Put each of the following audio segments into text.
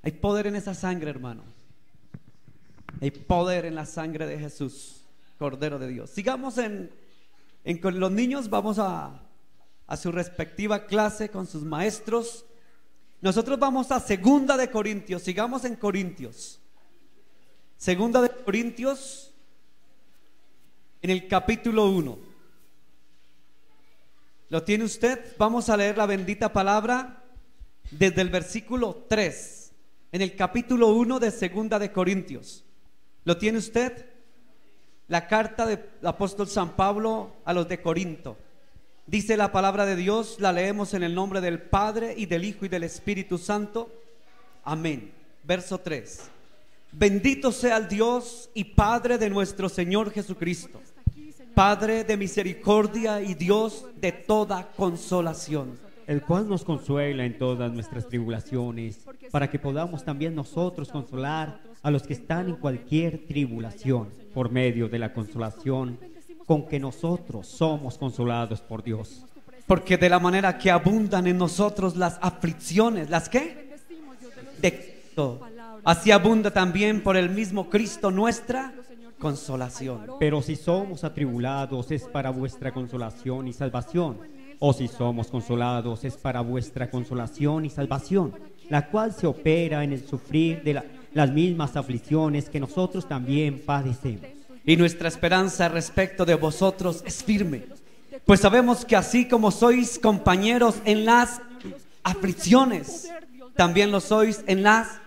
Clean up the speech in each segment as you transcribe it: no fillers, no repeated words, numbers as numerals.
Hay poder en esa sangre, hermano. Hay poder en la sangre de Jesús, Cordero de Dios. Sigamos con los niños. Vamos a su respectiva clase con sus maestros. Nosotros vamos a Segunda de Corintios. Sigamos en Corintios. Segunda de Corintios, en el capítulo 1. ¿Lo tiene usted? Vamos a leer la bendita palabra desde el versículo 3, en el capítulo 1 de Segunda de Corintios. ¿Lo tiene usted? La carta del apóstol San Pablo a los de Corinto. Dice la palabra de Dios, la leemos en el nombre del Padre y del Hijo y del Espíritu Santo. Amén. Verso 3. Bendito sea el Dios y Padre de nuestro Señor Jesucristo, Padre de misericordia y Dios de toda consolación, el cual nos consuela en todas nuestras tribulaciones, para que podamos también nosotros consolar a los que están en cualquier tribulación, por medio de la consolación con que nosotros somos consolados por Dios. Porque de la manera que abundan en nosotros las aflicciones, ¿las qué? De Cristo, así abunda también por el mismo Cristo nuestra consolación. Pero si somos atribulados es para vuestra consolación y salvación, o si somos consolados es para vuestra consolación y salvación, la cual se opera en el sufrir de las mismas aflicciones que nosotros también padecemos. Y nuestra esperanza respecto de vosotros es firme, pues sabemos que así como sois compañeros en las aflicciones, también lo sois en las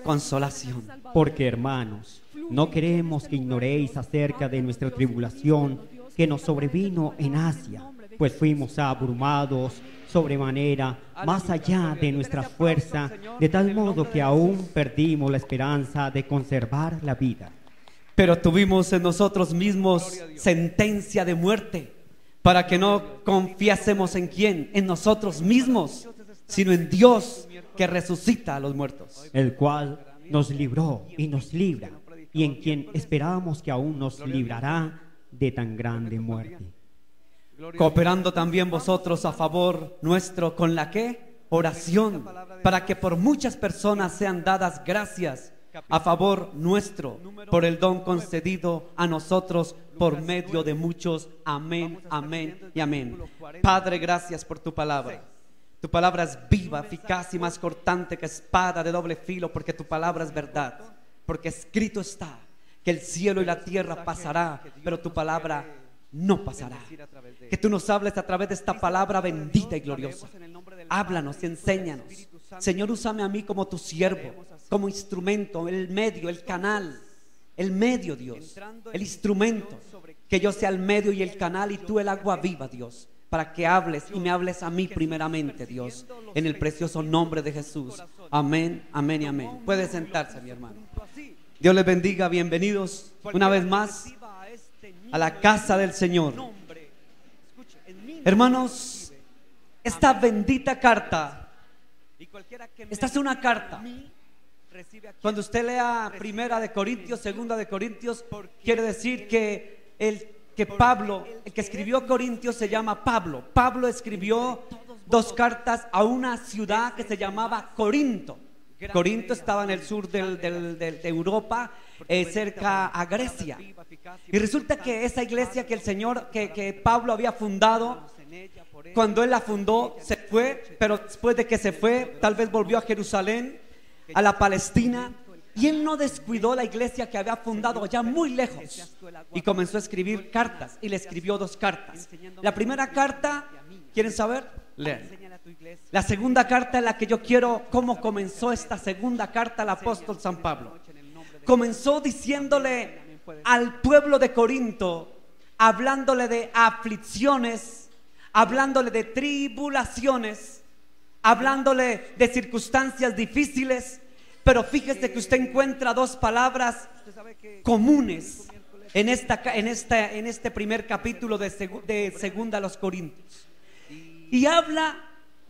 consolación. Porque, hermanos, no queremos que ignoréis acerca de nuestra tribulación que nos sobrevino en Asia, pues fuimos abrumados sobremanera, más allá de nuestra fuerza, de tal modo que aún perdimos la esperanza de conservar la vida. Pero tuvimos en nosotros mismos sentencia de muerte, para que no confiásemos en quién, en nosotros mismos, sino en Dios que resucita a los muertos, el cual nos libró y nos libra, y en quien esperamos que aún nos librará de tan grande muerte. Cooperando también vosotros a favor nuestro con la ¿qué? Oración, para que por muchas personas sean dadas gracias a favor nuestro por el don concedido a nosotros por medio de muchos. Amén, amén y amén. Padre, gracias por tu palabra. Tu palabra es viva, eficaz y más cortante que espada de doble filo, porque tu palabra es verdad, porque escrito está que el cielo y la tierra pasará, pero tu palabra no pasará. Que tú nos hables a través de esta palabra bendita y gloriosa. Háblanos y enséñanos. Señor, úsame a mí como tu siervo, como instrumento, el medio, el canal, el medio, Dios, el instrumento. Que yo sea el medio y el canal y tú el agua viva, Dios, para que hables y me hables a mí primeramente, Dios, en el precioso nombre de Jesús. Amén, amén y amén. Puede sentarse, mi hermano. Dios les bendiga, bienvenidos una vez más a la casa del Señor. Hermanos, esta bendita carta, esta es una carta. Cuando usted lea Primera de Corintios, Segunda de Corintios, quiere decir que Pablo, el que escribió Corintios, se llama Pablo. Pablo escribió dos cartas a una ciudad que se llamaba Corinto. Corinto estaba en el sur de Europa, cerca a Grecia. Y resulta que esa iglesia que el Señor, que Pablo había fundado, cuando él la fundó, se fue, pero después de que se fue, tal vez volvió a Jerusalén, a la Palestina, y él no descuidó la iglesia que había fundado allá muy lejos, y comenzó a escribir cartas, y le escribió dos cartas. La primera carta, ¿quieren saber? Lean. La segunda carta es la que yo quiero. ¿Cómo comenzó esta segunda carta al apóstol San Pablo? Comenzó diciéndole al pueblo de Corinto, hablándole de aflicciones, hablándole de tribulaciones, hablándole de circunstancias difíciles. Pero fíjese que usted encuentra dos palabras comunes en este primer capítulo de Segunda a los Corintios. Y habla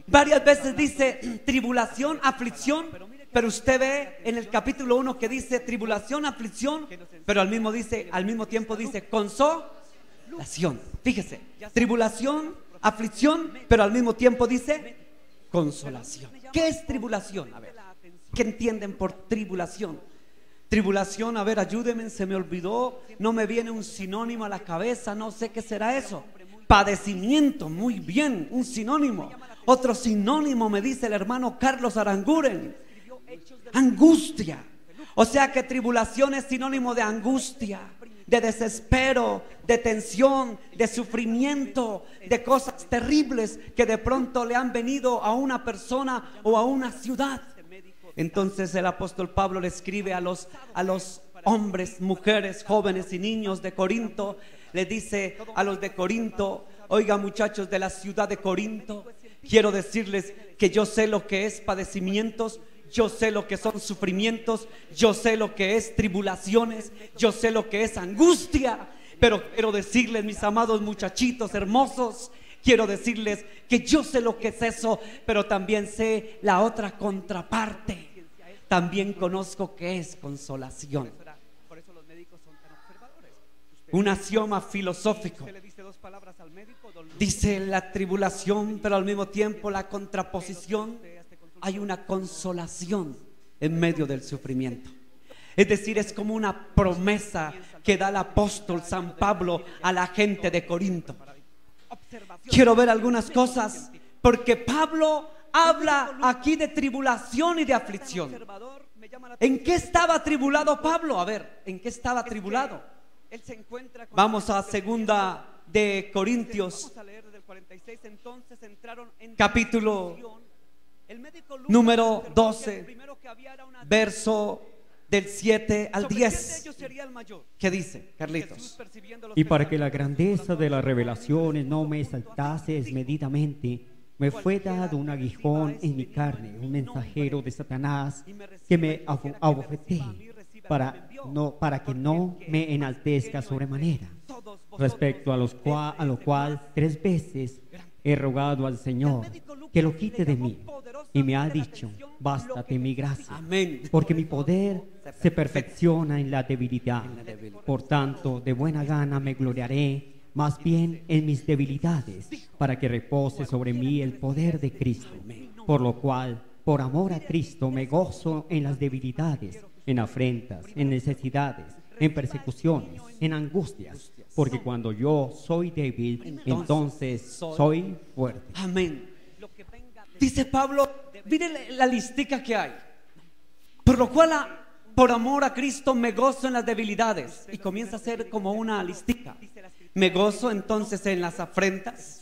varias veces, dice tribulación, aflicción, pero usted ve en el capítulo 1 que dice tribulación, aflicción, pero al mismo tiempo dice consolación. Fíjese, tribulación, aflicción, pero al mismo tiempo dice consolación. ¿Qué es tribulación? A ver, ¿Qué entienden por tribulación? Tribulación, a ver, ayúdenme, se me olvidó, no me viene un sinónimo a la cabeza, no sé qué será eso. Padecimiento, muy bien, un sinónimo. Otro sinónimo me dice el hermano Carlos Aranguren: angustia. O sea que tribulación es sinónimo de angustia, de desespero, de tensión, de sufrimiento, de cosas terribles que de pronto le han venido a una persona o a una ciudad. Entonces el apóstol Pablo le escribe a los hombres, mujeres, jóvenes y niños de Corinto. Le dice a los de Corinto: oiga, muchachos de la ciudad de Corinto, quiero decirles que yo sé lo que es padecimientos, yo sé lo que son sufrimientos, yo sé lo que es tribulaciones, yo sé lo que es angustia. Pero quiero decirles, mis amados muchachitos hermosos, quiero decirles que yo sé lo que es eso, pero también sé la otra contraparte. También conozco que es consolación. Un axioma filosófico. Dice la tribulación, pero al mismo tiempo la contraposición. Hay una consolación en medio del sufrimiento. Es decir, es como una promesa que da el apóstol San Pablo a la gente de Corinto. Quiero ver algunas cosas, porque Pablo habla aquí de tribulación y de aflicción. ¿En qué estaba atribulado Pablo? A ver, ¿en qué estaba atribulado? Vamos a segunda de Corintios, capítulo número 12, verso del 7 al 10. ¿Qué dice, Carlitos? Y para que la grandeza de las revelaciones no me exaltase desmedidamente, me fue dado un aguijón en mi carne, un mensajero de Satanás que me abofeté para que no me enaltezca sobremanera. Respecto a lo cual 3 veces he rogado al Señor que lo quite de mí, y me ha dicho: bástate mi gracia, porque mi poder se perfecciona en la debilidad. Por tanto, de buena gana me gloriaré más bien en mis debilidades, para que repose sobre mí el poder de Cristo. Por lo cual, por amor a Cristo, me gozo en las debilidades, en afrentas, en necesidades, en persecuciones, en angustias, porque cuando yo soy débil, entonces soy fuerte. Amén. Dice Pablo, miren la listica que hay. Por lo cual, por amor a Cristo, me gozo en las debilidades. Y comienza a ser como una listica. Me gozo entonces en las afrentas,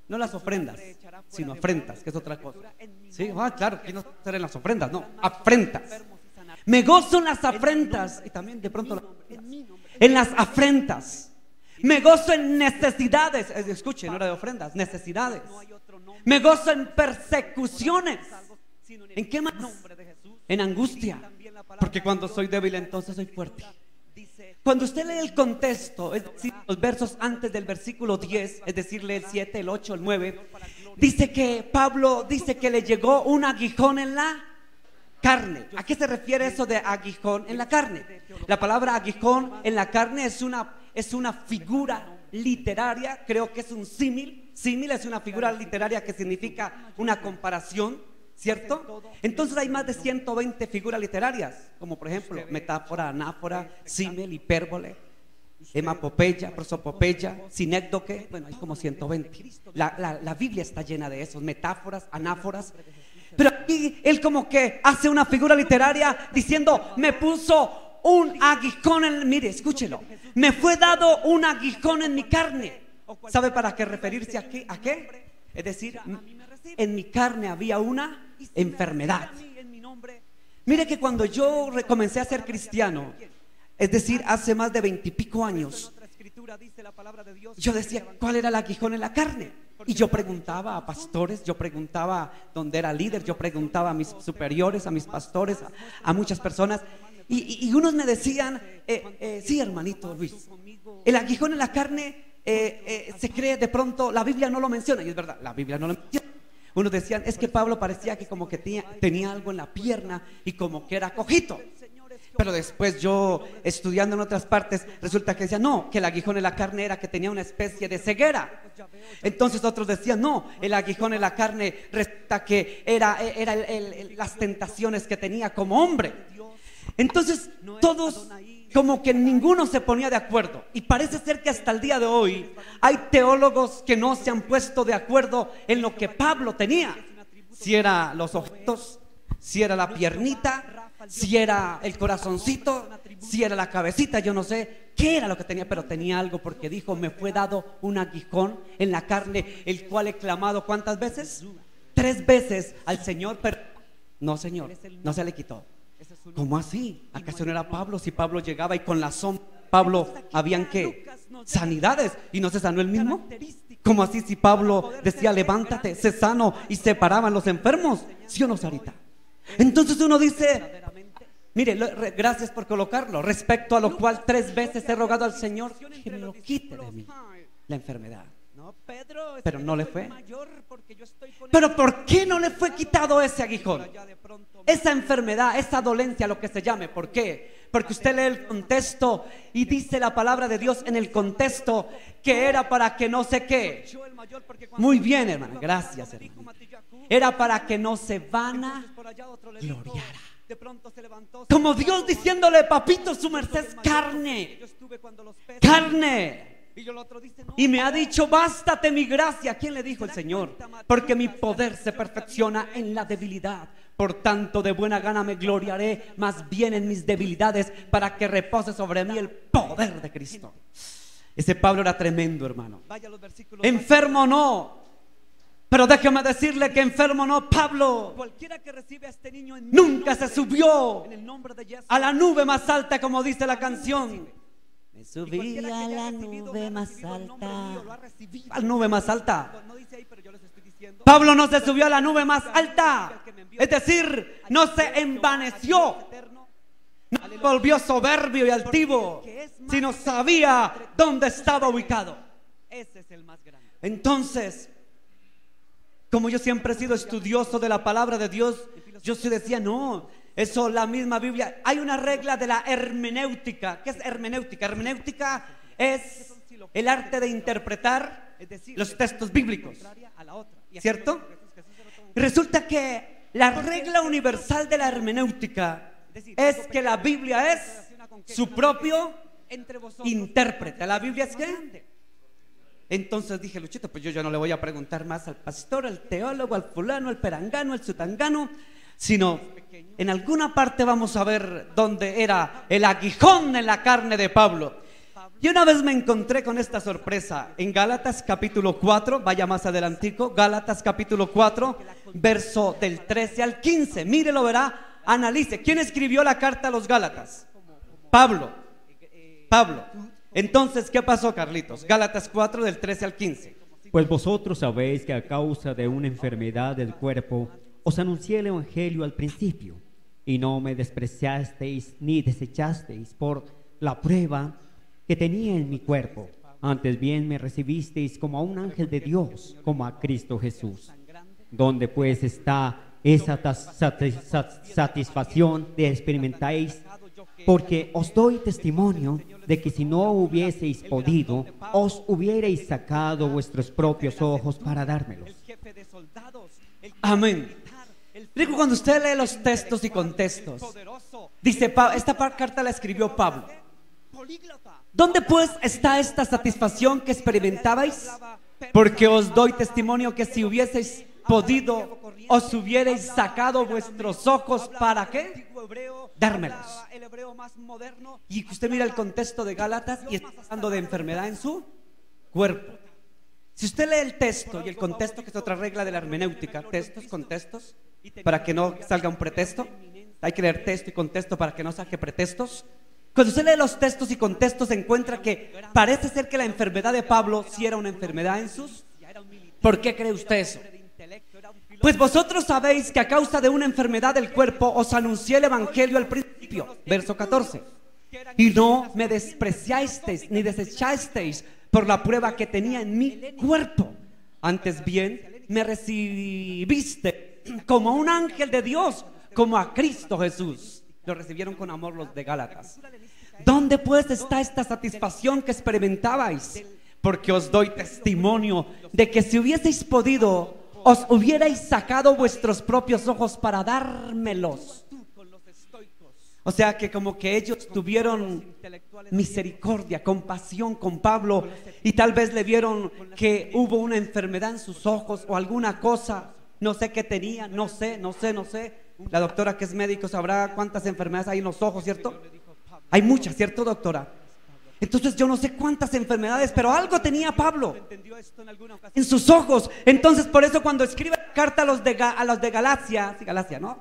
no las ofrendas, sino afrentas, que es otra cosa. Sí, claro, que no ser en las ofrendas, no, afrentas. Me gozo en las afrentas, y también de pronto en las afrentas. Me gozo en necesidades. Escuchen, no era de ofrendas, necesidades. Me gozo en persecuciones. ¿En qué más? En angustia. Porque cuando soy débil, entonces soy fuerte. Cuando usted lee el contexto, es decir, los versos antes del versículo 10, es decir, lee el 7, el 8, el 9, dice que Pablo dice que le llegó un aguijón en la carne. ¿A qué se refiere eso de aguijón en la carne? La palabra aguijón en la carne es una figura literaria, creo que es un símil. Símil es una figura literaria que significa una comparación, ¿cierto? Entonces hay más de 120 figuras literarias, como por ejemplo metáfora, anáfora, símil, hipérbole, hemapopeya, prosopopeya, sinécdoque. Bueno, hay como 120. La Biblia está llena de esos, metáforas, anáforas. Pero aquí él como que hace una figura literaria diciendo: me puso un aguijón mire, escúchelo, me fue dado un aguijón en mi carne. ¿Sabe para qué referirse aquí? ¿A qué? Es decir, en mi carne había una enfermedad. Mire que cuando yo comencé a ser cristiano, es decir, hace más de 20 y pico años, yo decía, ¿cuál era el aguijón en la carne? Y yo preguntaba a pastores, yo preguntaba donde era líder, yo preguntaba a mis superiores, a mis pastores, a muchas personas, y unos me decían, sí, hermanito Luis, el aguijón en la carne se cree de pronto, la Biblia no lo menciona, y es verdad, la Biblia no lo menciona. Unos decían, es que Pablo parecía que como que tenía algo en la pierna y como que era cojito. Pero después yo, estudiando en otras partes, resulta que decía no, que el aguijón en la carne era que tenía una especie de ceguera. Entonces otros decían no, el aguijón en la carne resulta que era las tentaciones que tenía como hombre. Entonces todos, como que ninguno se ponía de acuerdo. Y parece ser que hasta el día de hoy hay teólogos que no se han puesto de acuerdo en lo que Pablo tenía. Si era los ojitos, si era la piernita, si era el corazoncito, si era la cabecita, yo no sé qué era lo que tenía, pero tenía algo, porque dijo: me fue dado un aguijón en la carne, el cual he clamado ¿cuántas veces? 3 veces al Señor, pero no, Señor, no se le quitó. ¿Cómo así? ¿Acaso no era Pablo? Si Pablo llegaba y con la sombra Pablo habían ¿qué? Sanidades, y no se sanó el mismo. ¿Cómo así si Pablo decía levántate, sé sano, y se paraban los enfermos? ¿Sí o no, Sarita? Entonces uno dice, mire, gracias por colocarlo, respecto a lo cual 3 veces he rogado al Señor que me lo quite de mí, la enfermedad. Pero no le fue. Pero ¿por qué no le fue quitado ese aguijón? Esa enfermedad, esa dolencia, lo que se llame. ¿Por qué? Porque usted lee el contexto y dice la palabra de Dios en el contexto que era para que no sé qué. Muy bien, hermano, gracias, hermano. Era para que no se vanagloriara. Como Dios diciéndole: papito, su merced es carne, carne. Y me ha dicho: bástate mi gracia. ¿Quién le dijo? El Señor. Porque mi poder se perfecciona en la debilidad. Por tanto, de buena gana me gloriaré más bien en mis debilidades, para que repose sobre mí el poder de Cristo. Ese Pablo era tremendo, hermano. Enfermo no, pero déjeme decirle que enfermo no. Pablo nunca se subió a la nube más alta, como dice la canción. Me subí a la nube más alta. A la nube más alta. Pablo no se subió a la nube más alta, es decir, no se envaneció, no volvió soberbio y altivo, sino sabía dónde estaba ubicado. Entonces, como yo siempre he sido estudioso de la palabra de Dios, yo sí decía: no, eso la misma Biblia. Hay una regla de la hermenéutica. ¿Qué es hermenéutica? Hermenéutica es el arte de interpretar los textos bíblicos, ¿cierto? Resulta que la regla universal de la hermenéutica es que la Biblia es su propio intérprete. ¿La Biblia es qué? Entonces dije: Luchito, pues yo no le voy a preguntar más al pastor, al teólogo, al fulano, al perangano, al sutangano, sino en alguna parte vamos a ver dónde era el aguijón en la carne de Pablo. Y una vez me encontré con esta sorpresa en Gálatas capítulo 4, vaya más adelantico, Gálatas capítulo 4, verso del 13 al 15. Mire, lo verá, analice. ¿Quién escribió la carta a los Gálatas? Pablo. Entonces, ¿qué pasó, Carlitos? Gálatas 4, del 13 al 15. Pues vosotros sabéis que a causa de una enfermedad del cuerpo os anuncié el evangelio al principio, y no me despreciasteis ni desechasteis por la prueba que tenía en mi cuerpo. Antes bien me recibisteis como a un ángel de Dios, como a Cristo Jesús. ¿Dónde pues está esa satisfacción de experimentáis? Porque os doy testimonio de que si no hubieseis podido, os hubierais sacado vuestros propios ojos para dármelos. Amén. Digo, cuando usted lee los textos y contextos, dice: esta carta la escribió Pablo. ¿Dónde pues está esta satisfacción que experimentabais? Porque os doy testimonio que si hubieseis podido, os hubierais sacado vuestros ojos. ¿Para qué? Dármelos. Y usted mira el contexto de Gálatas y está hablando de enfermedad en su cuerpo. Si usted lee el texto y el contexto, que es otra regla de la hermenéutica, textos, contextos, para que no salga un pretexto. Hay que leer texto y contexto para que no saque pretextos. Cuando usted lee los textos y contextos, se encuentra que parece ser que la enfermedad de Pablo sí era una enfermedad en sus. ¿Por qué cree usted eso? Pues vosotros sabéis que a causa de una enfermedad del cuerpo os anuncié el evangelio al principio, verso 14. Y no me despreciasteis ni desechasteis por la prueba que tenía en mi cuerpo. Antes bien me recibiste como a un ángel de Dios, como a Cristo Jesús. lo recibieron con amor los de Gálatas. ¿Dónde pues está esta satisfacción que experimentabais? Porque os doy testimonio de que si hubieseis podido, os hubierais sacado vuestros propios ojos para dármelos. O sea que como que ellos tuvieron misericordia, compasión con Pablo, y tal vez le vieron que hubo una enfermedad en sus ojos o alguna cosa, no sé qué tenía, no sé. La doctora que es médico sabrá cuántas enfermedades hay en los ojos, ¿cierto? Hay muchas, ¿cierto, doctora? Entonces yo no sé cuántas enfermedades, pero algo tenía Pablo en sus ojos. Entonces por eso cuando escribe la carta a los de Galacia, sí, Galacia, ¿no?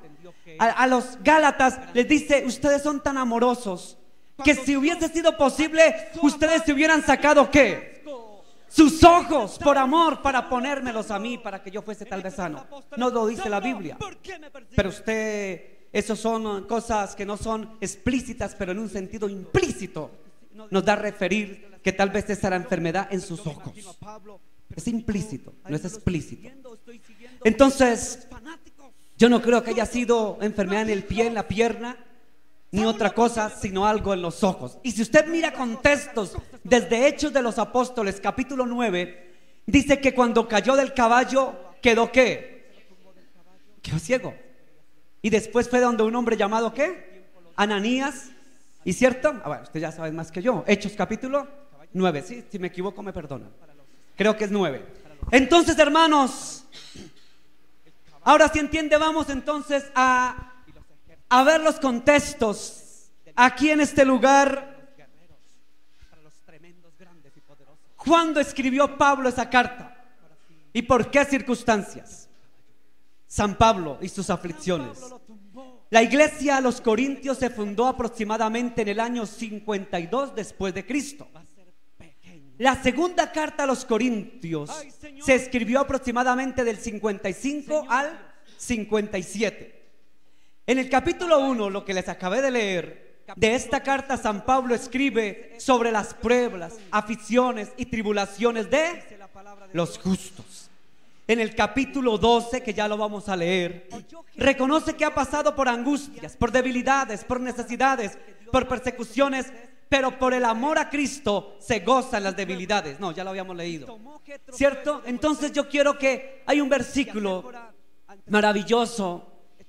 A los Gálatas les dice: ustedes son tan amorosos que si hubiese sido posible, ustedes se hubieran sacado ¿qué? Sus ojos por amor, para ponérmelos a mí, para que yo fuese tal vez sano. No lo dice la Biblia, pero esos son cosas que no son explícitas, pero en un sentido implícito nos da a referir que tal vez esa era enfermedad en sus ojos. Es implícito, no es explícito. Entonces yo no creo que haya sido enfermedad en el pie, en la pierna, ni otra cosa, sino algo en los ojos. Y si usted mira contextos desde Hechos de los Apóstoles, capítulo 9, dice que cuando cayó del caballo, ¿quedó qué? Quedó ciego. Y después fue donde un hombre llamado ¿qué? Ananías. ¿Y cierto? Bueno, usted ya sabe más que yo. Hechos capítulo 9, ¿sí? Si me equivoco me perdonan. Creo que es 9. Entonces, hermanos, ahora si entiende, vamos entonces a ver los contextos aquí en este lugar. ¿Cuándo escribió Pablo esa carta? ¿Y por qué circunstancias? San Pablo y sus aflicciones. La iglesia a los Corintios se fundó aproximadamente en el año 52 después de Cristo. La segunda carta a los Corintios se escribió aproximadamente del 55 al 57. En el capítulo 1, lo que les acabé de leer, de esta carta San Pablo escribe sobre las pruebas, aflicciones y tribulaciones de los justos. En el capítulo 12, que ya lo vamos a leer, reconoce que ha pasado por angustias, por debilidades, por necesidades, por persecuciones, pero por el amor a Cristo se goza en las debilidades. No, ya lo habíamos leído, ¿cierto? Entonces yo quiero que hay un versículo maravilloso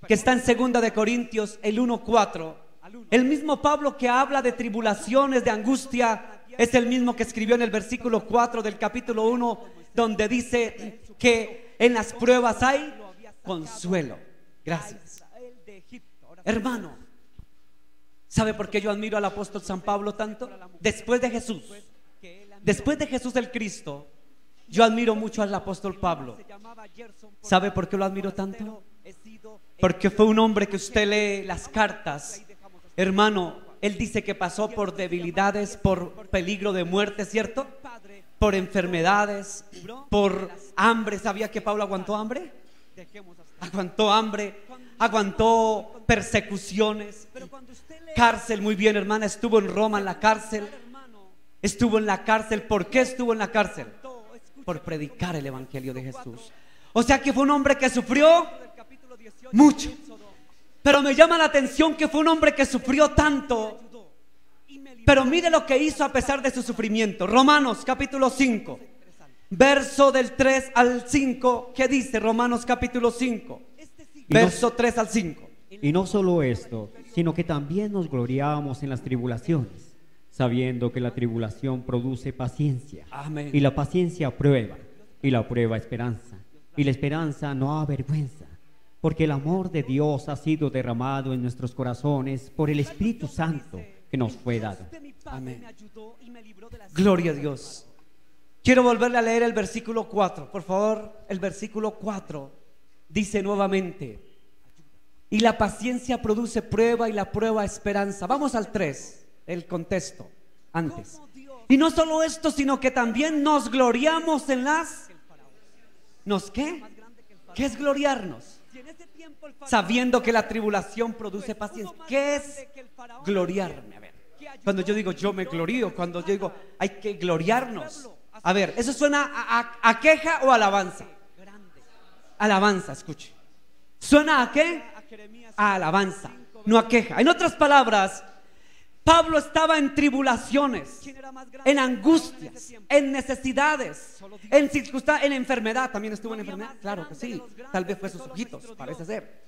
que está en 2 de Corintios, el 1:4. El mismo Pablo que habla de tribulaciones, de angustia, es el mismo que escribió en el versículo 4 del capítulo 1, donde dice que en las pruebas hay consuelo. Gracias. Hermano, ¿sabe por qué yo admiro al apóstol San Pablo tanto? Después de Jesús el Cristo, yo admiro mucho al apóstol Pablo. ¿Sabe por qué lo admiro tanto? Porque fue un hombre que usted lee las cartas, hermano, él dice que pasó por debilidades, por peligro de muerte, ¿cierto? Por enfermedades, por hambre. ¿Sabía que Pablo aguantó hambre? Aguantó hambre, aguantó persecuciones, cárcel. Muy bien, hermana, estuvo en Roma en la cárcel. Estuvo en la cárcel. ¿Por qué estuvo en la cárcel? Por predicar el evangelio de Jesús. O sea que fue un hombre que sufrió mucho, pero me llama la atención que fue un hombre que sufrió tanto, pero mire lo que hizo a pesar de su sufrimiento. Romanos capítulo 5, verso del 3 al 5. ¿Qué dice Romanos capítulo 5? Verso 3 al 5. Y no solo esto, sino que también nos gloriábamos en las tribulaciones, sabiendo que la tribulación produce paciencia. Amén. Y la paciencia prueba, y la prueba esperanza, y la esperanza no avergüenza, porque el amor de Dios ha sido derramado en nuestros corazones por el Espíritu Santo que nos fue dado. Amén. Gloria a Dios. Quiero volverle a leer el versículo 4, por favor. El versículo 4 dice nuevamente: y la paciencia produce prueba, y la prueba esperanza. Vamos al 3, el contexto antes. Y no solo esto, sino que también nos gloriamos en las... ¿Nos qué? ¿Qué es gloriarnos? Sabiendo que la tribulación produce paciencia. ¿Qué es gloriarme? A ver, cuando yo digo yo me glorío, cuando yo digo hay que gloriarnos, a ver, ¿eso suena a queja o alabanza? Alabanza, escuche. ¿Suena a qué? A alabanza. no a queja. En otras palabras, Pablo estaba en tribulaciones, en angustias, en necesidades, en circunstancias, en enfermedad. ¿También estuvo en enfermedad? Claro que sí. Tal vez fue sus ojitos, parece ser.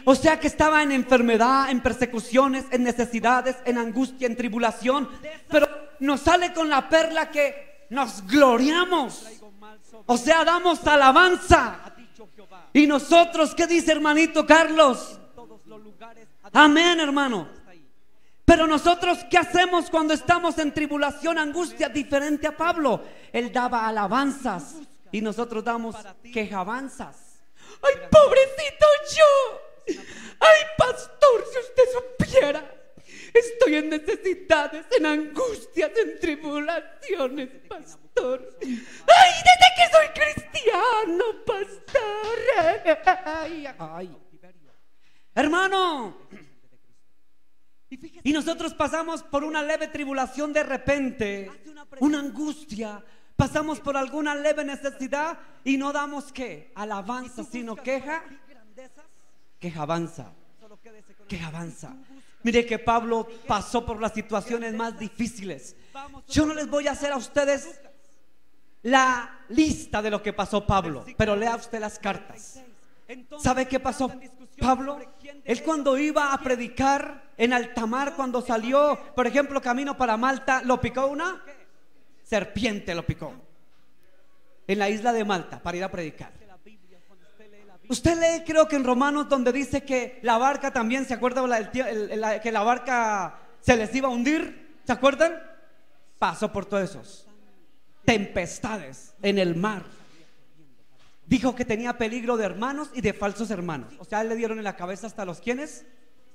O sea que estaba en enfermedad, en persecuciones, en necesidades, en angustia, en tribulación. Pero nos sale con la perla que nos gloriamos. O sea, damos alabanza. Y nosotros, ¿qué dice hermanito Carlos? Amén, hermano. Pero nosotros, ¿qué hacemos cuando estamos en tribulación, angustia? Diferente a Pablo. Él daba alabanzas y nosotros damos quejabanzas. ¡Ay, pobrecito yo! ¡Ay, pastor, si usted supiera! Estoy en necesidades, en angustias, en tribulaciones, pastor. ¡Ay, desde que soy cristiano, pastor! ¡Ay! Hermano, y nosotros pasamos por una leve tribulación de repente, una angustia, pasamos por alguna leve necesidad y no damos ¿qué? Alabanza, sino queja. Quejabanza. Quejabanza. Mire que Pablo pasó por las situaciones más difíciles. Yo no les voy a hacer a ustedes la lista de lo que pasó Pablo, pero lea usted las cartas. ¿Sabe qué pasó Pablo? Él cuando iba a predicar en alta mar, cuando salió, por ejemplo, camino para Malta, lo picó una serpiente, lo picó en la isla de Malta para ir a predicar. Usted lee, creo que en Romanos, donde dice que la barca también, ¿se acuerda que la barca se les iba a hundir? ¿Se acuerdan? Pasó por todos esos tempestades en el mar. Dijo que tenía peligro de hermanos y de falsos hermanos. O sea, le dieron en la cabeza hasta los ¿quiénes?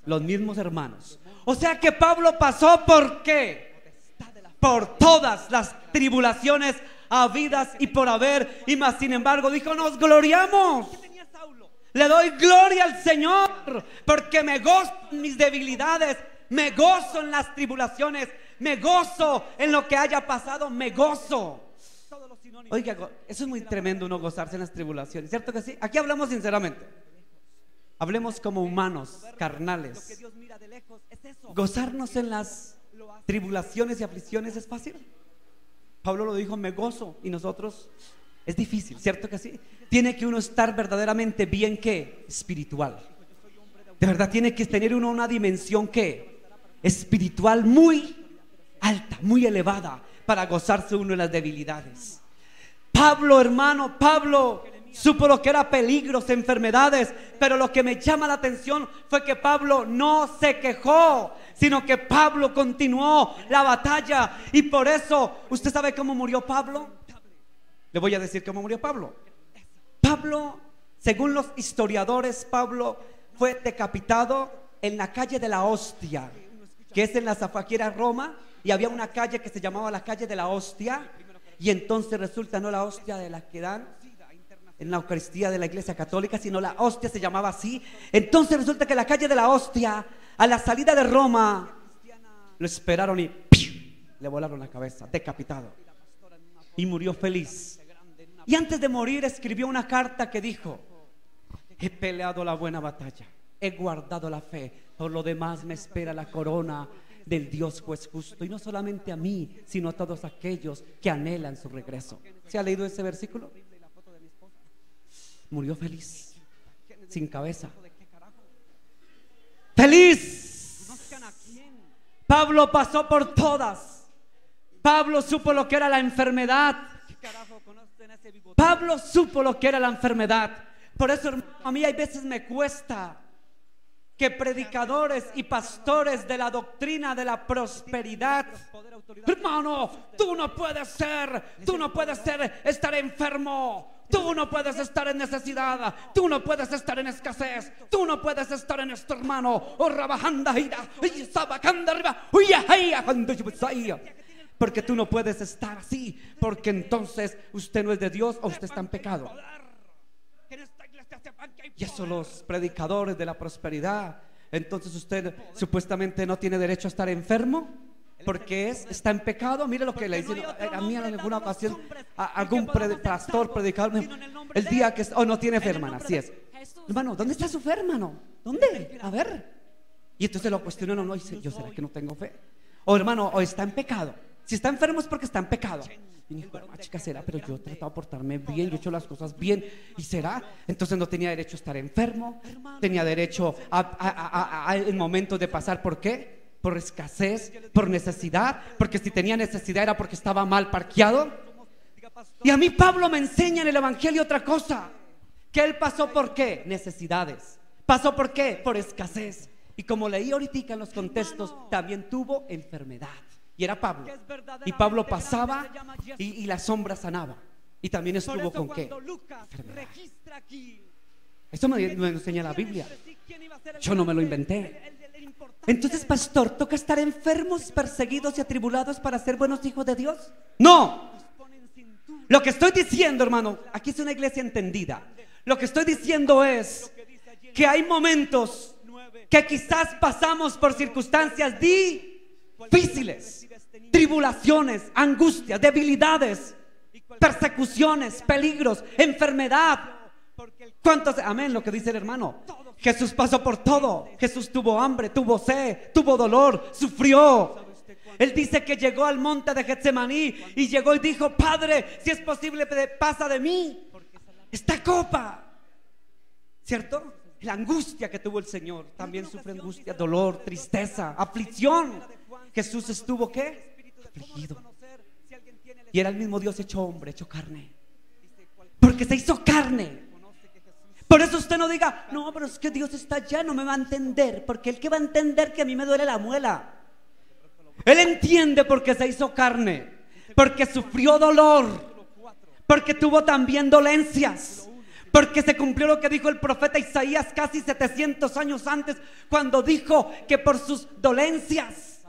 Los mismos hermanos. O sea que Pablo pasó ¿por qué? Por todas las tribulaciones habidas y por haber. Y más sin embargo dijo, nos gloriamos. Le doy gloria al Señor porque me gozo en mis debilidades, me gozo en las tribulaciones, me gozo en lo que haya pasado, me gozo. Oiga, eso es muy tremendo, uno gozarse en las tribulaciones, ¿cierto que sí? Aquí hablamos sinceramente. Hablemos como humanos, carnales. Gozarnos en las tribulaciones y aflicciones es fácil. Pablo lo dijo, me gozo, y nosotros es difícil, ¿cierto que sí? Tiene que uno estar verdaderamente bien, ¿qué? Espiritual. De verdad tiene que tener uno una dimensión, ¿qué? Espiritual muy alta, muy elevada, para gozarse uno en las debilidades. Pablo, hermano, Pablo supo lo que era peligros, enfermedades, pero lo que me llama la atención fue que Pablo no se quejó, sino que Pablo continuó la batalla. Y por eso, ¿usted sabe cómo murió Pablo? Le voy a decir cómo murió Pablo. Pablo, según los historiadores, Pablo fue decapitado en la calle de la Hostia, que es en la Zafaquera, Roma, y había una calle que se llamaba la calle de la Hostia. Y entonces resulta no la hostia de la que dan en la Eucaristía de la Iglesia Católica, sino la hostia se llamaba así. Entonces resulta que la calle de la Hostia, a la salida de Roma, lo esperaron y ¡piu! Le volaron la cabeza, decapitado. Y murió feliz. Y antes de morir escribió una carta que dijo: he peleado la buena batalla, he guardado la fe, por lo demás me espera la corona del Dios juez justo, y no solamente a mí, sino a todos aquellos que anhelan su regreso. ¿Se ha leído ese versículo? Murió feliz, sin cabeza, feliz. Pablo pasó por todas. Pablo supo lo que era la enfermedad. Pablo supo lo que era la enfermedad. Por eso, hermano, a mí hay veces me cuesta que predicadores y pastores de la doctrina de la prosperidad, hermano, tú no puedes estar enfermo, tú no puedes estar en necesidad, tú no puedes estar en escasez, tú no puedes estar en esto, hermano, porque tú no puedes estar así, porque entonces usted no es de Dios o usted está en pecado. Y eso los predicadores de la prosperidad. Entonces usted supuestamente no tiene derecho a estar enfermo porque está en pecado. Mire lo que le dicen a mí en alguna ocasión algún pastor, predicador, el día que no tiene fe, hermana, así es. Hermano, ¿dónde está su fe, hermano? ¿Dónde? A ver. Y entonces lo cuestiona uno y dice, ¿yo será que no tengo fe? O hermano, o está en pecado. Si está enfermo es porque está en pecado. Y dijo, chica, será, pero yo he tratado de portarme bien, yo he hecho las cosas bien. ¿Y será? Entonces no tenía derecho a estar enfermo. Tenía derecho en momentos de pasar, ¿por qué? Por escasez, por necesidad. Porque si tenía necesidad era porque estaba mal parqueado. Y a mí Pablo me enseña en el evangelio otra cosa, que él pasó por qué, necesidades. Pasó por qué, por escasez. Y como leí ahorita en los contextos, también tuvo enfermedad. Y era Pablo. Y Pablo pasaba y la sombra sanaba. Y también estuvo con qué, enfermedad. Eso me enseña la Biblia. Yo no me lo inventé. Entonces, pastor, ¿toca estar enfermos, perseguidos y atribulados para ser buenos hijos de Dios? No. Lo que estoy diciendo, hermano, aquí es una iglesia entendida. Lo que estoy diciendo es que hay momentos que quizás pasamos por circunstancias difíciles, tribulaciones, angustias, debilidades, persecuciones, peligros, enfermedad. ¿Cuántos? Amén, lo que dice el hermano. Jesús pasó por todo. Jesús tuvo hambre, tuvo sed, tuvo dolor, sufrió. Él dice que llegó al monte de Getsemaní y llegó y dijo, Padre, si es posible, pasa de mí esta copa. ¿Cierto? La angustia que tuvo el Señor. También sufre angustia, dolor, tristeza, aflicción. Jesús estuvo ¿qué? Afligido. Y era el mismo Dios hecho hombre, hecho carne. Porque se hizo carne. Por eso usted no diga, no, pero es que Dios está allá, no me va a entender. Porque Él que va a entender que a mí me duele la muela. Él entiende porque se hizo carne, porque sufrió dolor, porque tuvo también dolencias, porque se cumplió lo que dijo el profeta Isaías casi 700 años antes, cuando dijo que por sus dolencias.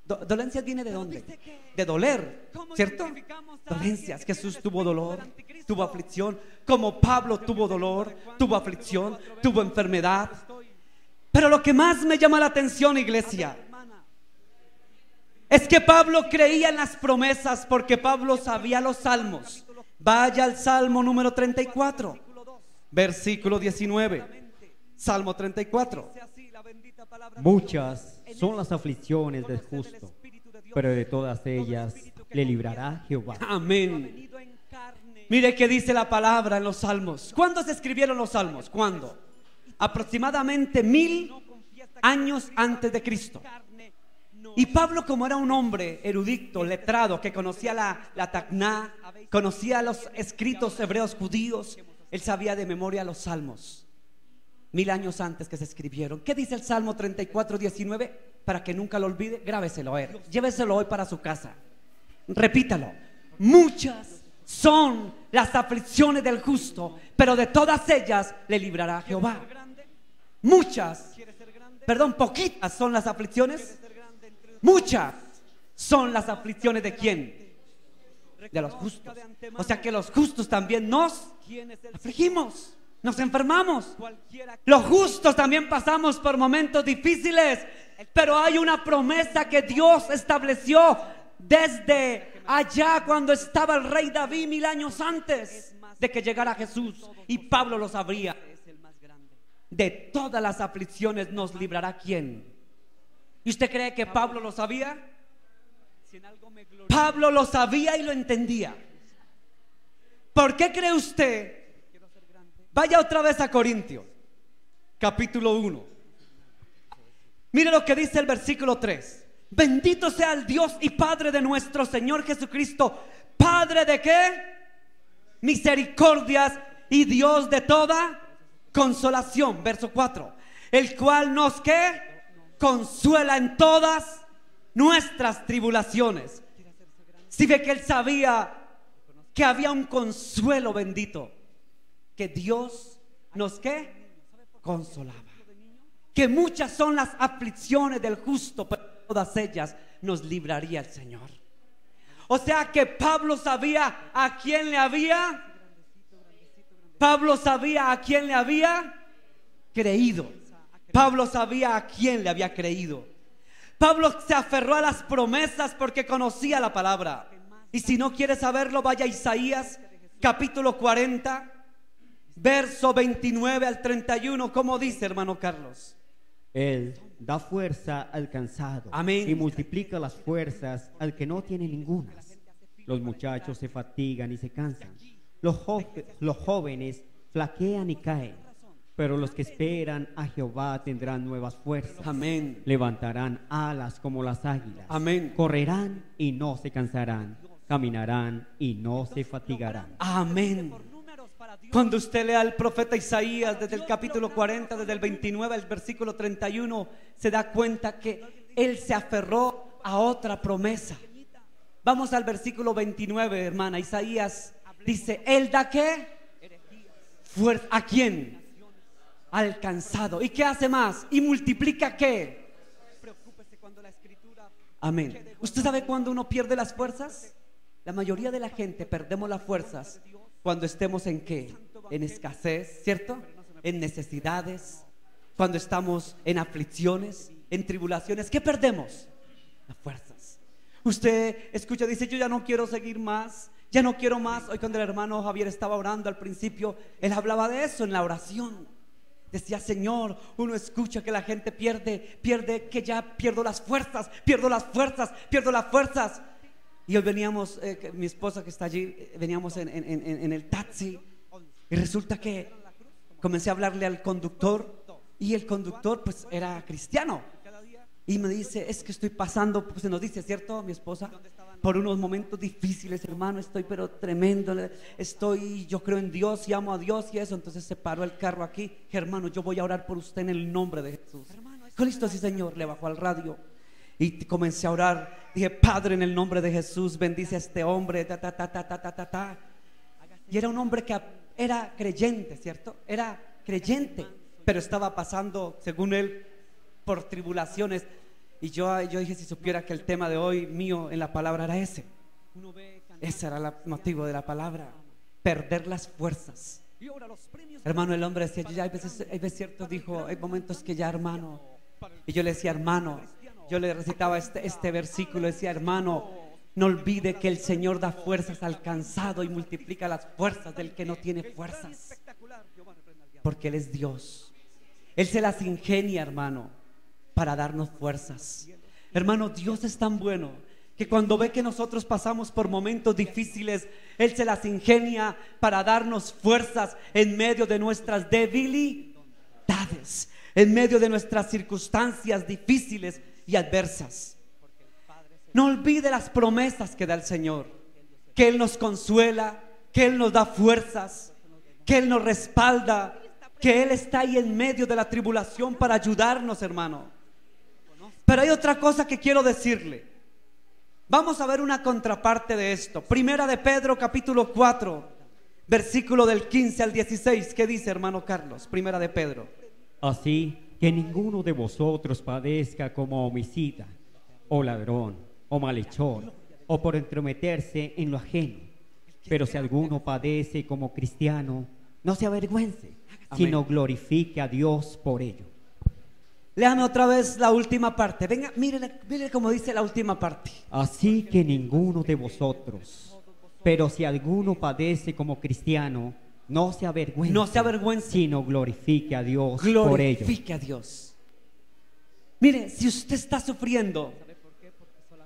Dolencias viene de dónde? De doler, ¿cierto? Dolencias. Jesús tuvo dolor, tuvo aflicción, como Pablo tuvo dolor, tuvo aflicción, tuvo enfermedad. Pero lo que más me llama la atención, iglesia, es que Pablo creía en las promesas, porque Pablo sabía los salmos. Vaya al Salmo número 34, versículo 19. Salmo 34. Muchas son las aflicciones del justo, pero de todas ellas le librará Jehová. Amén. Mire qué dice la palabra en los salmos. ¿Cuándo se escribieron los salmos? ¿Cuándo? Aproximadamente 1000 años antes de Cristo. Y Pablo, como era un hombre erudito, letrado, que conocía la Tacná, conocía los escritos hebreos judíos, él sabía de memoria los salmos 1000 años antes que se escribieron. ¿Qué dice el Salmo 34, 19? Para que nunca lo olvide, grábeselo a él, lléveselo hoy para su casa, repítalo. Muchas son las aflicciones del justo, pero de todas ellas le librará Jehová. Muchas, perdón, poquitas son las aflicciones. Muchas son las aflicciones de quién? De los justos. O sea que los justos también nos afligimos, nos enfermamos. Los justos también pasamos por momentos difíciles, pero hay una promesa que Dios estableció desde allá cuando estaba el rey David 1000 años antes de que llegara Jesús. Y Pablo lo sabría. De todas las aflicciones nos librará ¿quién? ¿Y usted cree que Pablo lo sabía? Pablo lo sabía y lo entendía. ¿Por qué cree usted? Vaya otra vez a Corintios, capítulo 1. Mire lo que dice el versículo 3. Bendito sea el Dios y Padre de nuestro Señor Jesucristo. ¿Padre de qué? Misericordias y Dios de toda consolación. Verso 4. El cual nos ¿qué? Consuela en todas nuestras tribulaciones. Si ve que él sabía que había un consuelo bendito, que Dios nos ¿qué? Consolaba. Que muchas son las aflicciones del justo, pero todas ellas nos libraría el Señor. O sea que Pablo sabía a quién le había. Pablo sabía a quién le había creído. Pablo sabía a quién le había creído. Pablo se aferró a las promesas porque conocía la palabra. Y si no quiere saberlo, vaya a Isaías capítulo 40, verso 29 al 31. ¿Cómo dice, hermano Carlos? Él da fuerza al cansado. Amén. Y multiplica las fuerzas al que no tiene ningunas. Los muchachos se fatigan y se cansan. Los jóvenes flaquean y caen. Pero los que esperan a Jehová tendrán nuevas fuerzas. Amén. Levantarán alas como las águilas. Amén. Correrán y no se cansarán. Caminarán y no se fatigarán. Amén. Cuando usted lea al profeta Isaías desde el capítulo 40, desde el 29 al versículo 31, se da cuenta que él se aferró a otra promesa. Vamos al versículo 29, hermana. Isaías dice, ¿él da qué? Fuerza. ¿A quién? Al cansado. ¿Y qué hace más? ¿Y multiplica qué? Amén. ¿Usted sabe cuándo uno pierde las fuerzas? La mayoría de la gente perdemos las fuerzas cuando estemos en qué? En escasez, ¿cierto? En necesidades, cuando estamos en aflicciones, en tribulaciones. ¿Qué perdemos? Las fuerzas. Usted escucha, dice, yo ya no quiero seguir más, ya no quiero más. Hoy cuando el hermano Javier estaba orando al principio, él hablaba de eso en la oración. Decía, Señor, uno escucha que la gente pierde, que ya pierdo las fuerzas. Y hoy veníamos, mi esposa que está allí, veníamos en el taxi. Y resulta que comencé a hablarle al conductor. Y el conductor pues era cristiano. Y me dice, es que estoy pasando, pues se nos dice, ¿cierto? Mi esposa, por unos momentos difíciles, hermano, estoy pero tremendo, yo creo en Dios y amo a Dios y eso. Entonces se paró el carro aquí, hermano, yo voy a orar por usted en el nombre de Jesús. Cristo, sí Señor. Le bajó al radio y comencé a orar. Dije, Padre, en el nombre de Jesús, bendice a este hombre, Y era un hombre que era creyente, ¿cierto? Era creyente, pero estaba pasando, según él, por tribulaciones. Y yo dije, si supiera que el tema de hoy mío en la palabra era ese. Ese era el motivo de la palabra, perder las fuerzas. Hermano, el hombre decía, yo ya hay veces cierto, dijo, hay momentos que ya, hermano. Y yo le decía, hermano, yo le recitaba este versículo, decía, hermano, no olvide que el Señor da fuerzas al cansado y multiplica las fuerzas del que no tiene fuerzas, porque Él es Dios. Él se las ingenia, hermano, para darnos fuerzas. Hermano, Dios es tan bueno que cuando ve que nosotros pasamos por momentos difíciles, Él se las ingenia para darnos fuerzas en medio de nuestras debilidades, en medio de nuestras circunstancias difíciles y adversas. No olvide las promesas que da el Señor, que Él nos consuela, que Él nos da fuerzas, que Él nos respalda, que Él está ahí en medio de la tribulación para ayudarnos, hermano. Pero hay otra cosa que quiero decirle. Vamos a ver una contraparte de esto. Primera de Pedro, capítulo 4, versículo del 15 al 16. ¿Qué dice, hermano Carlos? Primera de Pedro. Así que ninguno de vosotros padezca como homicida, o ladrón, o malhechor, o por entrometerse en lo ajeno. Pero si alguno padece como cristiano, no se avergüence, sino glorifique a Dios por ello. Léame otra vez la última parte. Venga, mire cómo dice la última parte. Así que ninguno de vosotros, pero si alguno padece como cristiano, no se avergüence, sino glorifique a Dios por ello. Glorifique a Dios. Mire, si usted está sufriendo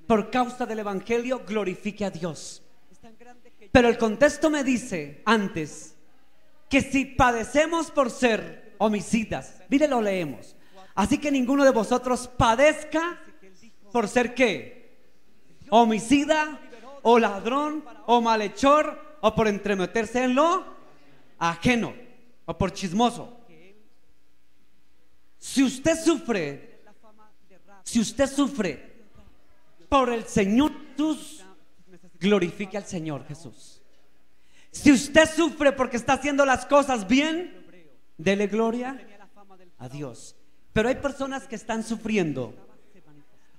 por causa del evangelio, glorifique a Dios. Pero el contexto me dice antes que si padecemos por ser homicidas, mire, lo leemos. Así que ninguno de vosotros padezca por ser ¿qué? Homicida, o ladrón, o malhechor, o por entremeterse en lo ajeno, o por chismoso. Si usted sufre por el Señor Jesús, glorifique al Señor Jesús. Si usted sufre porque está haciendo las cosas bien, dele gloria a Dios. Pero hay personas que están sufriendo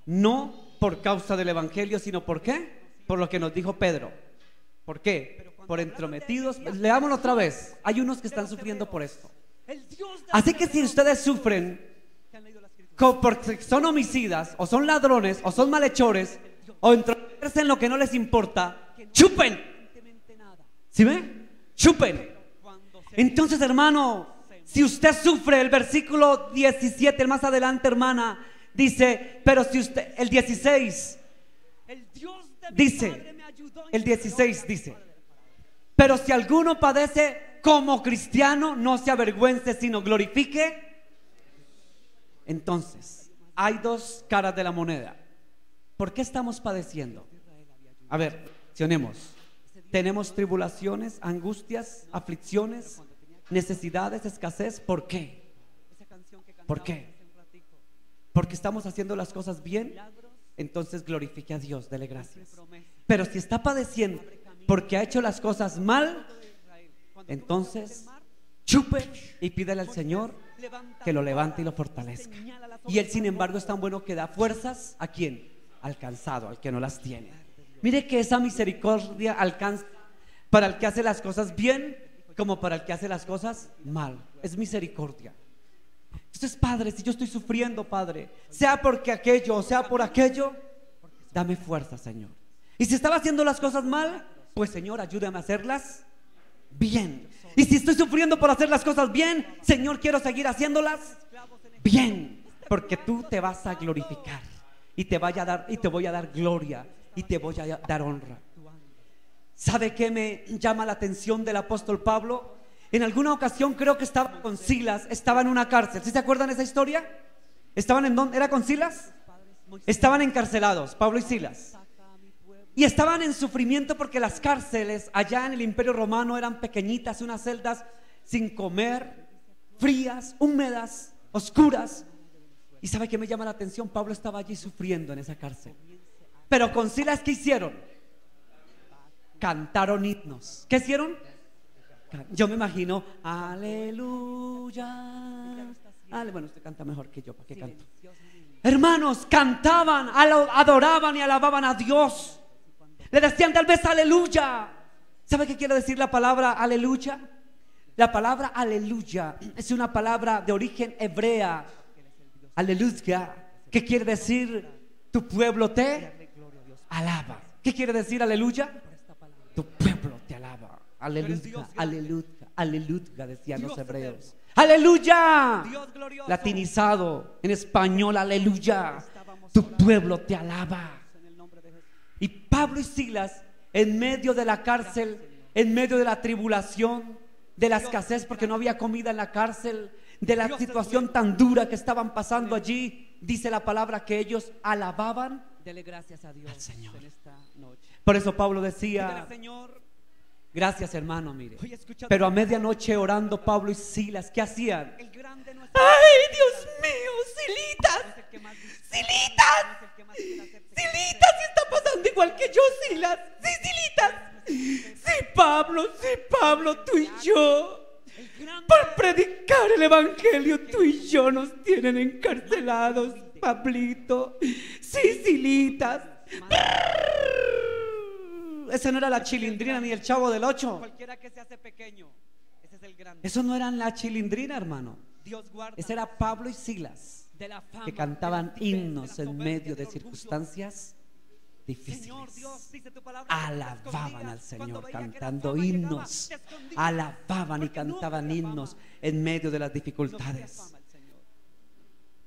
no por causa del evangelio, sino ¿por qué? Por lo que nos dijo Pedro. ¿Por qué? Por entrometidos. Leámoslo otra vez. Hay unos que están sufriendo por esto. Así que si ustedes sufren porque son homicidas, o son ladrones, o son malhechores, o entrometerse en lo que no les importa, chupen. ¿Sí ve? Chupen. Entonces, hermano, si usted sufre, el versículo 17, el más adelante, hermana, Dice, pero si usted, el 16, dice, el 16 dice, pero si alguno padece como cristiano, no se avergüence, sino glorifique. Entonces, hay dos caras de la moneda. ¿Por qué estamos padeciendo? A ver, accionemos. Tenemos tribulaciones, angustias, aflicciones, necesidades, escasez. ¿Por qué? ¿Por qué? Porque estamos haciendo las cosas bien. Entonces glorifique a Dios, dele gracias. Pero si está padeciendo porque ha hecho las cosas mal, entonces chupe y pídele al Señor que lo levante y lo fortalezca. Y Él, sin embargo, es tan bueno que da fuerzas ¿a quién? Al cansado, al que no las tiene. Mire que esa misericordia alcanza para el que hace las cosas bien como para el que hace las cosas mal. Es misericordia. Entonces, Padre, si yo estoy sufriendo, Padre, sea porque aquello o sea por aquello, dame fuerza, Señor. Y si estaba haciendo las cosas mal, pues Señor, ayúdame a hacerlas bien. Y si estoy sufriendo por hacer las cosas bien, Señor, quiero seguir haciéndolas bien, porque tú te vas a glorificar y te voy a dar gloria y te voy a dar honra. ¿Sabe qué me llama la atención del apóstol Pablo? En alguna ocasión creo que estaba con Silas, estaba en una cárcel. ¿Sí se acuerdan de esa historia? ¿Estaban en dónde? ¿Era con Silas? Estaban encarcelados, Pablo y Silas. Y estaban en sufrimiento porque las cárceles allá en el Imperio Romano eran pequeñitas, unas celdas sin comer, frías, húmedas, oscuras. ¿Y sabe qué me llama la atención? Pablo estaba allí sufriendo en esa cárcel. Pero con Silas, ¿qué hicieron? Cantaron himnos. ¿Qué hicieron? Yo me imagino, aleluya. Bueno, usted canta mejor que yo, ¿para qué canto? Hermanos, cantaban, adoraban y alababan a Dios. Le decían tal vez aleluya. ¿Sabe qué quiere decir la palabra aleluya? La palabra aleluya es una palabra de origen hebrea. Aleluya, ¿qué quiere decir? Tu pueblo te alaba. ¿Qué quiere decir aleluya? Tu pueblo te alaba. Aleluya, aleluya, aleluya, decían los hebreos. Aleluya, latinizado en español, aleluya. Tu pueblo te alaba. Y Pablo y Silas, en medio de la cárcel, en medio de la tribulación, de la escasez porque no había comida en la cárcel, de la situación tan dura que estaban pasando allí, dice la palabra que ellos alababan. Dele gracias a Dios al Señor. en esta noche. Por eso Pablo decía, gracias, hermano, mire. Pero a medianoche orando Pablo y Silas, ¿qué hacían? ¡Ay, Dios mío! ¡Silitas! ¡Silitas! ¡Silitas! ¿Sí está pasando igual que yo, Silas? ¡Sí, Silitas! Sí, Pablo, tú y yo. Por predicar el evangelio, tú y yo nos tienen encarcelados, Pablito. Sí, Silitas. Esa no era la Chilindrina ni el Chavo del 8. Cualquiera que se hace pequeño, ese es el grande. Eso no eran la Chilindrina, hermano. Dios guarda. Ese era Pablo y Silas, De la fama, que cantaban de la altivez, himnos de la en soberbia, medio de del orgullo. circunstancias difíciles. Señor Dios, dice tu palabra, Alababan al Señor cuando veía que la cantando fama llegaba, himnos. se escondía, Alababan y porque no cantaban quería himnos fama. en medio de las No quería dificultades. fama al Señor.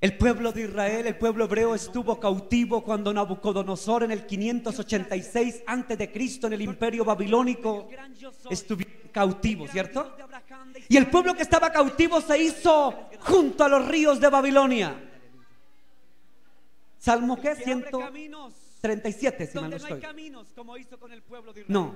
El pueblo de Israel, el pueblo hebreo estuvo cautivo cuando Nabucodonosor en el 586 antes de Cristo en el imperio babilónico estuvieron cautivos, ¿cierto? Y el pueblo que estaba cautivo se hizo junto a los ríos de Babilonia. Salmo ¿qué? 137, si mal no Donde no hay estoy. caminos como hizo con el pueblo de Israel. No,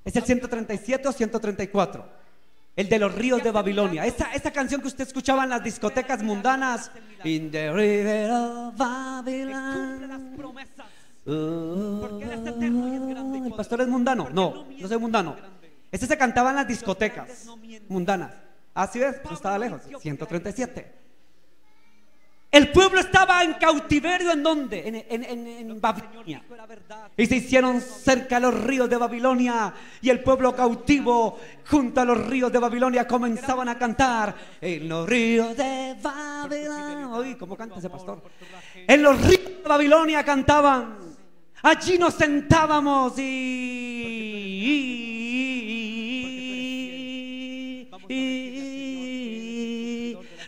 es el 137 o 134. El de los ríos de Babilonia. Esa canción que usted escuchaba en las discotecas mundanas. In the river of Cumple las Babylon. promesas. Porque Él es eterno y es grande y el pastor es mundano. No, no soy mundano. Ese se cantaba en las discotecas mundanas. Así es, no estaba lejos. 137. El pueblo estaba en cautiverio. ¿En dónde? En Babilonia. Era verdad. Y se hicieron cerca a los ríos de Babilonia. Y el pueblo cautivo junto a los ríos de Babilonia comenzaban a cantar. En los ríos de Babilonia. Oye, ¿cómo canta ese pastor? En los ríos de Babilonia cantaban. Allí nos sentábamos y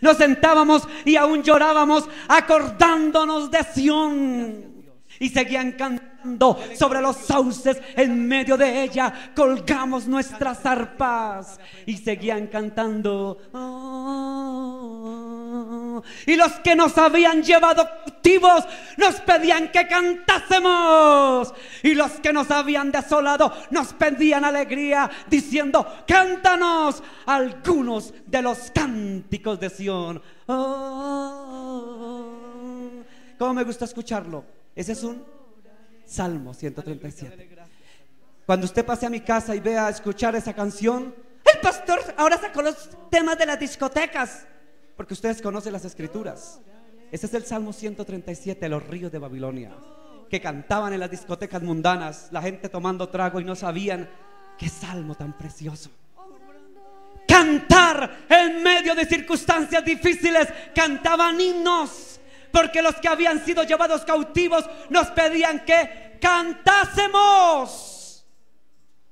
Nos sentábamos y aún llorábamos acordándonos de Sión. Y seguían cantando sobre los sauces, en medio de ella colgamos nuestras arpas. Y seguían cantando. Y los que nos habían llevado cautivos nos pedían que cantásemos. Y los que nos habían desolado nos pedían alegría, diciendo: cántanos algunos de los cánticos de Sión. Cómo me gusta escucharlo. Ese es un Salmo 137. Cuando usted pase a mi casa y vea escuchar esa canción, el pastor ahora sacó los temas de las discotecas, porque ustedes conocen las escrituras. Ese es el Salmo 137, los ríos de Babilonia, que cantaban en las discotecas mundanas, la gente tomando trago y no sabían. Qué salmo tan precioso. Cantar en medio de circunstancias difíciles. Cantaban himnos, porque los que habían sido llevados cautivos nos pedían que cantásemos.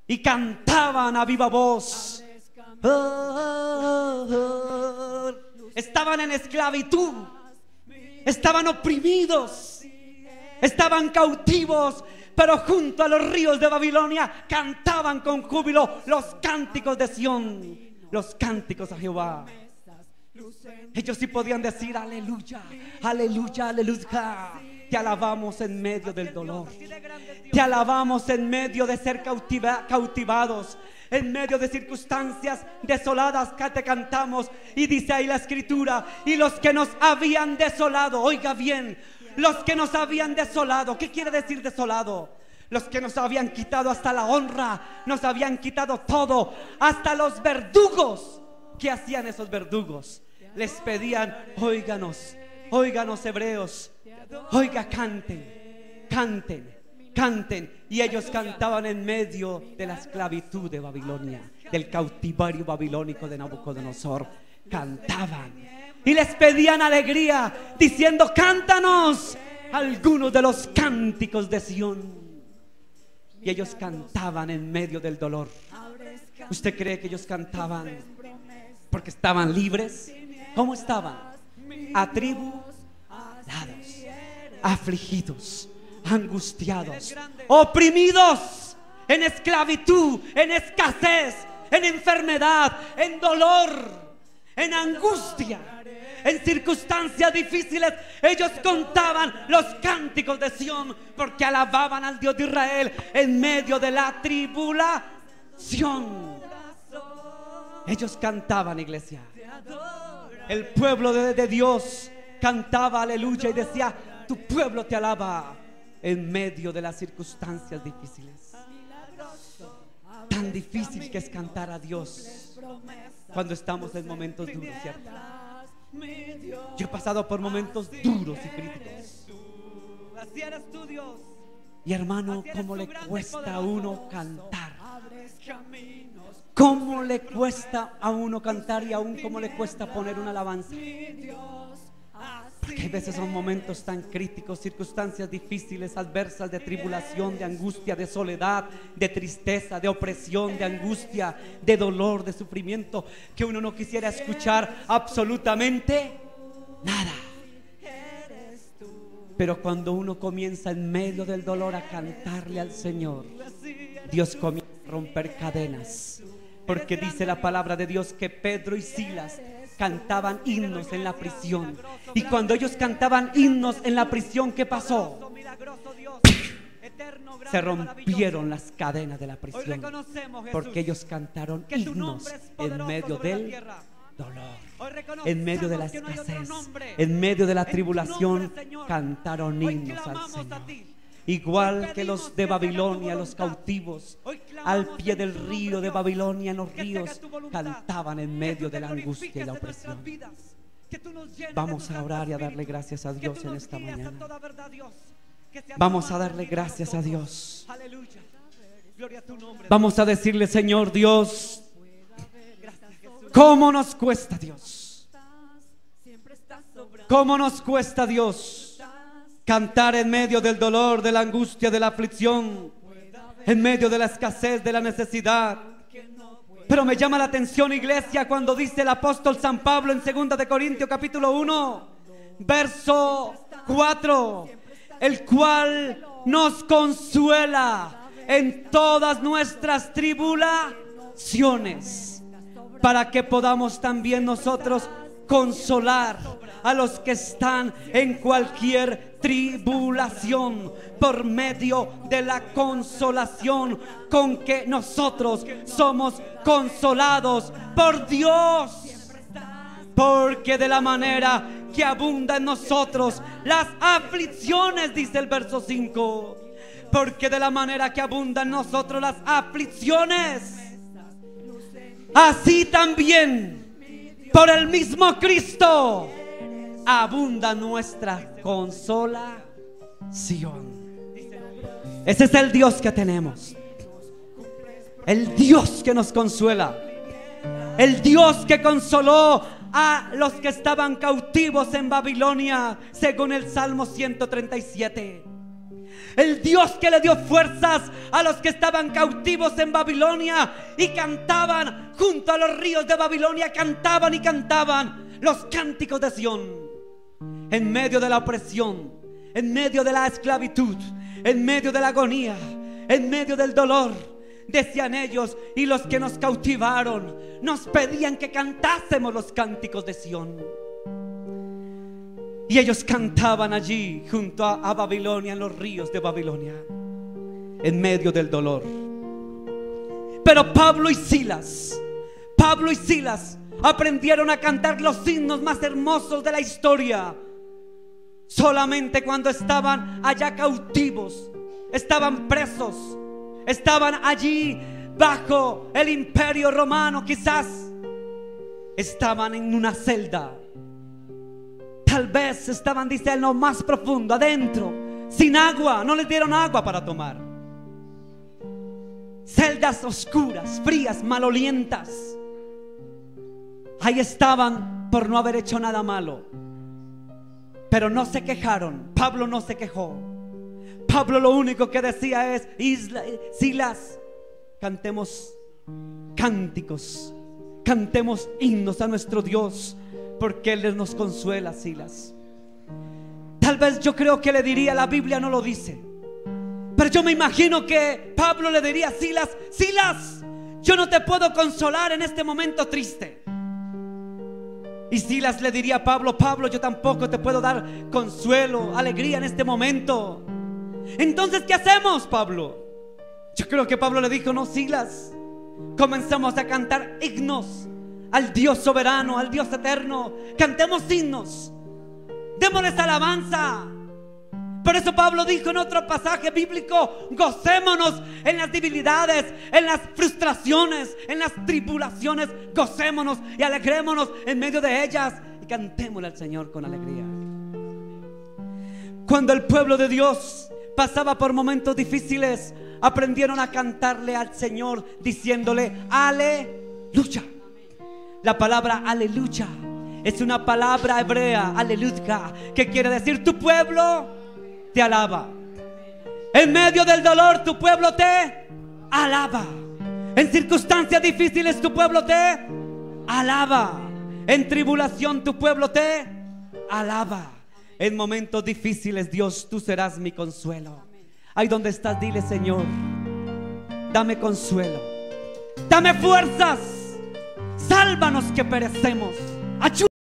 Y cantaban a viva voz. Estaban en esclavitud, estaban oprimidos, estaban cautivos, pero junto a los ríos de Babilonia cantaban con júbilo los cánticos de Sión, los cánticos a Jehová. Ellos sí podían decir: aleluya, aleluya, aleluya. Te alabamos en medio del dolor, te alabamos en medio de ser cautivados, en medio de circunstancias desoladas que te cantamos. Y dice ahí la escritura: y los que nos habían desolado, oiga bien, los que nos habían desolado. ¿Qué quiere decir desolado? Los que nos habían quitado hasta la honra, nos habían quitado todo, hasta los verdugos. ¿Qué hacían esos verdugos? Les pedían: óiganos, óiganos hebreos, oiga, canten, canten, canten. Y ellos cantaban en medio de la esclavitud de Babilonia, del cautiverio babilónico de Nabucodonosor. Cantaban y les pedían alegría, diciendo: cántanos algunos de los cánticos de Sión. Y ellos cantaban en medio del dolor. ¿Usted cree que ellos cantaban porque estaban libres? ¿Cómo estaban? Atribulados, afligidos, angustiados, oprimidos, en esclavitud, en escasez, en enfermedad, en dolor, en angustia, en circunstancias difíciles. Ellos contaban los cánticos de Sión, porque alababan al Dios de Israel en medio de la tribulación. Ellos cantaban, iglesia. El pueblo de Dios cantaba aleluya y decía: tu pueblo te alaba en medio de las circunstancias difíciles. Tan difícil que es cantar a Dios cuando estamos en momentos duros, ¿cierto? Yo he pasado por momentos duros y críticos. Y hermano, ¿cómo le cuesta a uno cantar? ¿Cómo le cuesta a uno cantar? Y aún cómo le cuesta poner una alabanza. Porque hay veces son momentos tan críticos, circunstancias difíciles, adversas, de tribulación, de angustia, de soledad, de tristeza, de opresión, de angustia, de dolor, de sufrimiento, que uno no quisiera escuchar absolutamente nada. Pero cuando uno comienza en medio del dolor a cantarle al Señor, Dios comienza a romper cadenas. Porque dice la palabra de Dios que Pedro y Silas cantaban himnos en la prisión. Y cuando ellos cantaban himnos en la prisión, ¿qué pasó? Se rompieron las cadenas de la prisión, porque ellos cantaron himnos en medio del dolor, en medio de la escasez, en medio de la tribulación. Cantaron himnos al Señor. Igual que los de Babilonia, los cautivos, al pie del río de Babilonia, en los ríos, cantaban en medio de la angustia y la opresión. Vamos a orar y a darle gracias a Dios en esta mañana. Vamos a darle gracias a Dios. Vamos a decirle: Señor Dios, ¿cómo nos cuesta, Dios? ¿Cómo nos cuesta, Dios, cantar en medio del dolor, de la angustia, de la aflicción, en medio de la escasez, de la necesidad? Pero me llama la atención, iglesia, cuando dice el apóstol San Pablo en 2 de Corintios capítulo 1, verso 4, el cual nos consuela en todas nuestras tribulaciones, para que podamos también nosotros consolar a los que están en cualquier tribulación, por medio de la consolación con que nosotros somos consolados por Dios. Porque de la manera que abunda en nosotros las aflicciones, dice el verso 5, porque de la manera que abundan en nosotros las aflicciones, así también por el mismo Cristo abunda nuestra consolación. Ese es el Dios que tenemos, el Dios que nos consuela, el Dios que consoló a los que estaban cautivos en Babilonia, según el Salmo 137. El Dios que le dio fuerzas a los que estaban cautivos en Babilonia y cantaban junto a los ríos de Babilonia, cantaban y cantaban los cánticos de Sión. En medio de la opresión, en medio de la esclavitud, en medio de la agonía, en medio del dolor, decían ellos, y los que nos cautivaron nos pedían que cantásemos los cánticos de Sión. Y ellos cantaban allí junto a Babilonia, en los ríos de Babilonia, en medio del dolor. Pero Pablo y Silas aprendieron a cantar los himnos más hermosos de la historia solamente cuando estaban allá cautivos, estaban presos, estaban allí bajo el imperio romano, quizás estaban en una celda, tal vez estaban, dice, en lo más profundo, adentro, sin agua, no les dieron agua para tomar, celdas oscuras, frías, malolientas. Ahí estaban por no haber hecho nada malo, pero no se quejaron. Pablo no se quejó. Pablo lo único que decía es: Silas, cantemos cánticos, cantemos himnos a nuestro Dios, porque Él nos consuela. Silas, tal vez yo creo que le diría, la Biblia no lo dice, pero yo me imagino que Pablo le diría a Silas: Silas, yo no te puedo consolar en este momento triste. Y Silas le diría a Pablo: Pablo, yo tampoco te puedo dar consuelo, alegría en este momento. Entonces, ¿qué hacemos, Pablo? Yo creo que Pablo le dijo: no, Silas, comenzamos a cantar himnos al Dios soberano, al Dios eterno. Cantemos himnos, démosles alabanza. Por eso Pablo dijo en otro pasaje bíblico: gocémonos en las debilidades, en las frustraciones, en las tribulaciones. Gocémonos y alegrémonos en medio de ellas, y cantémosle al Señor con alegría. Cuando el pueblo de Dios pasaba por momentos difíciles, aprendieron a cantarle al Señor diciéndole: aleluya. La palabra aleluya es una palabra hebrea, aleluya, que quiere decir: tu pueblo te alaba. En medio del dolor tu pueblo te alaba. En circunstancias difíciles tu pueblo te alaba. En tribulación tu pueblo te alaba. En momentos difíciles, Dios, tú serás mi consuelo. Ahí donde estás, dile: Señor, dame consuelo, dame fuerzas, sálvanos que perecemos.